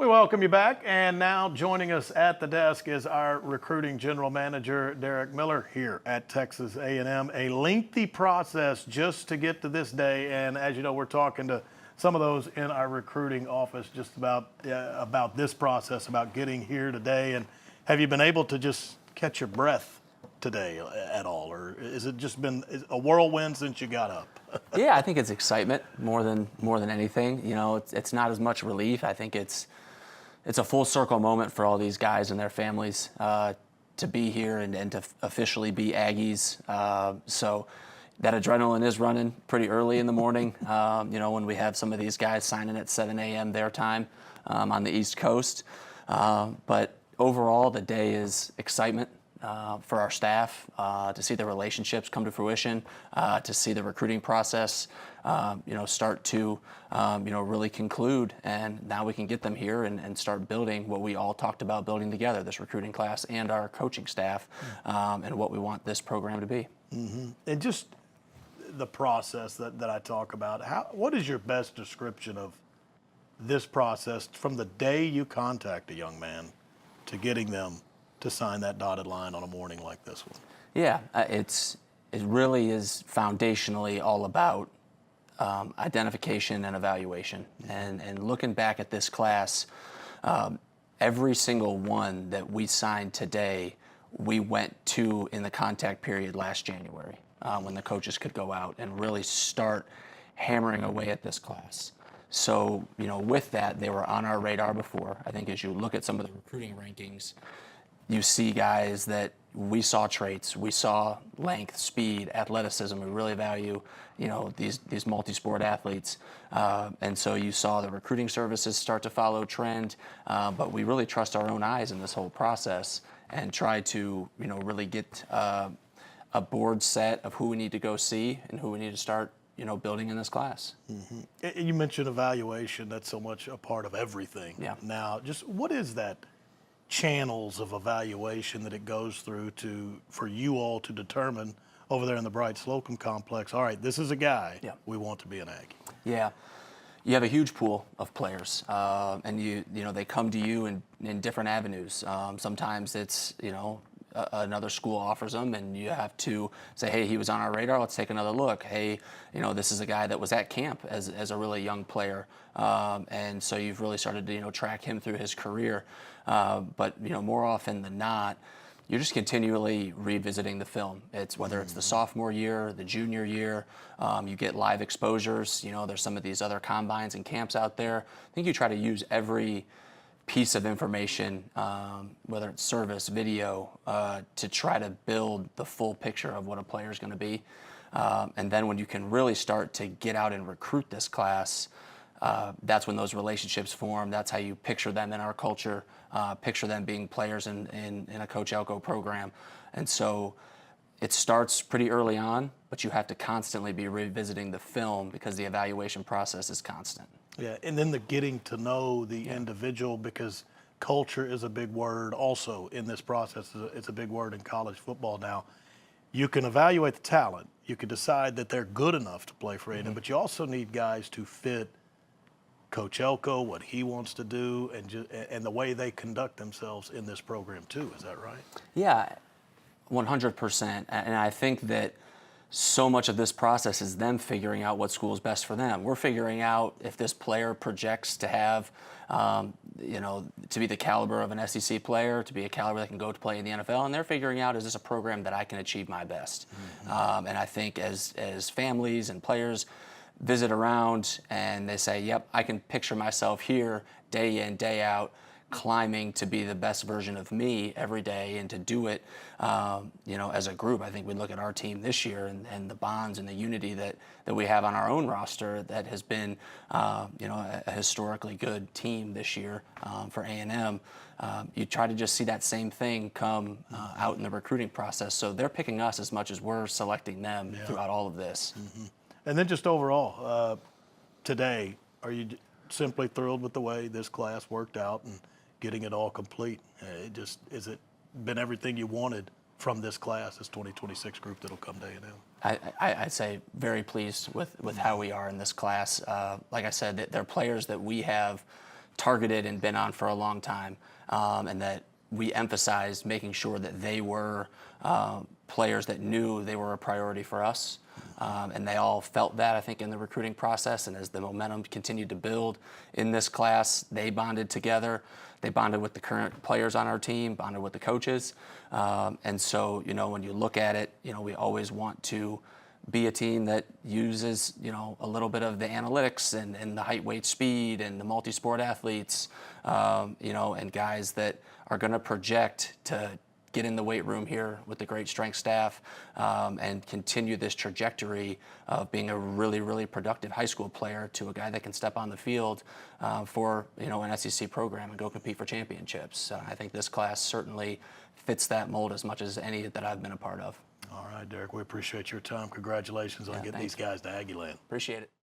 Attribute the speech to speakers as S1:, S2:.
S1: We welcome you back, and now joining us at the desk is our recruiting general manager, Derek Miller, here at Texas A&M. A lengthy process just to get to this day, and as you know, we're talking to some of those in our recruiting office just about this process, about getting here today. And have you been able to just catch your breath today at all, or has it just been a whirlwind since you got up?
S2: Yeah, I think it's excitement more than anything. You know, it's not as much relief. I think it's a full circle moment for all these guys and their families to be here and to officially be Aggies. So that adrenaline is running pretty early in the morning. You know, when we have some of these guys signing at 7 a.m. their time on the East Coast. But overall, the day is excitement. For our staff, to see the relationships come to fruition, to see the recruiting process, start to, really conclude. And now we can get them here and start building what we all talked about building together, this recruiting class and our coaching staff, and what we want this program to be.
S1: Mm-hmm. And just the process that I talk about, what is your best description of this process from the day you contact a young man to getting them to sign that dotted line on a morning like this one?
S2: Yeah, it really is foundationally all about identification and evaluation. And looking back at this class, every single one that we signed today, we went to in the contact period last January, when the coaches could go out and really start hammering away at this class. So, with that, they were on our radar before. I think as you look at some of the recruiting rankings, you see guys that we saw traits, we saw length, speed, athleticism. We really value, these multi-sport athletes. And so you saw the recruiting services start to follow trend, but we really trust our own eyes in this whole process and try to, really get a board set of who we need to go see and who we need to start, building in this class.
S1: Mm-hmm. You mentioned evaluation. That's so much a part of everything.
S2: Yeah.
S1: Now, just what is that channels of evaluation that it goes through for you all to determine over there in the Bright Slocum complex, all right, this is a guy we want to be an Aggie?
S2: Yeah. You have a huge pool of players, and they come to you in different avenues. Sometimes it's, another school offers them and you have to say, hey, he was on our radar, let's take another look. Hey, this is a guy that was at camp as a really young player. And so you've really started to, track him through his career. But, more often than not, you're just continually revisiting the film. It's whether it's the sophomore year, the junior year, you get live exposures. There's some of these other combines and camps out there. I think you try to use every piece of information, whether it's service, video, to try to build the full picture of what a player is going to be. And then when you can really start to get out and recruit this class, that's when those relationships form. That's how you picture them in our culture, picture them being players in a Coach Elko program. And so it starts pretty early on, but you have to constantly be revisiting the film because the evaluation process is constant.
S1: Yeah, and then the getting to know the individual, because culture is a big word also in this process. It's a big word in college football now. You can evaluate the talent. You can decide that they're good enough to play for A&M, but you also need guys to fit Coach Elko, what he wants to do, and the way they conduct themselves in this program too. Is that right?
S2: Yeah, 100%. And I think that so much of this process is them figuring out what school is best for them. We're figuring out if this player projects to have, to be the caliber of an SEC player, to be a caliber that can go to play in the NFL, and they're figuring out, is this a program that I can achieve my best? And I think as families and players visit around and they say, yep, I can picture myself here day in, day out, climbing to be the best version of me every day and to do it, as a group. I think we look at our team this year and the bonds and the unity that we have on our own roster that has been, a historically good team this year for A&M. You try to just see that same thing come out in the recruiting process. So they're picking us as much as we're selecting them throughout all of this.
S1: And then just overall, today, are you simply thrilled with the way this class worked out and getting it all complete? Is it been everything you wanted from this class, this 2026 group that'll come to A&M?
S2: I'd say very pleased with how we are in this class. Like I said, they're players that we have targeted and been on for a long time, and that we emphasized making sure that they were players that knew they were a priority for us. And they all felt that, I think, in the recruiting process. And as the momentum continued to build in this class, they bonded together. They bonded with the current players on our team, bonded with the coaches. And so, when you look at it, we always want to be a team that uses, a little bit of the analytics and the height, weight, speed, and the multi-sport athletes, and guys that are going to project to get in the weight room here with the great strength staff, and continue this trajectory of being a really, really productive high school player to a guy that can step on the field for an SEC program and go compete for championships. I think this class certainly fits that mold as much as any that I've been a part of.
S1: All right, Derek, we appreciate your time. Congratulations on getting
S2: thanks.
S1: these guys to Aggie Land.
S2: Appreciate it.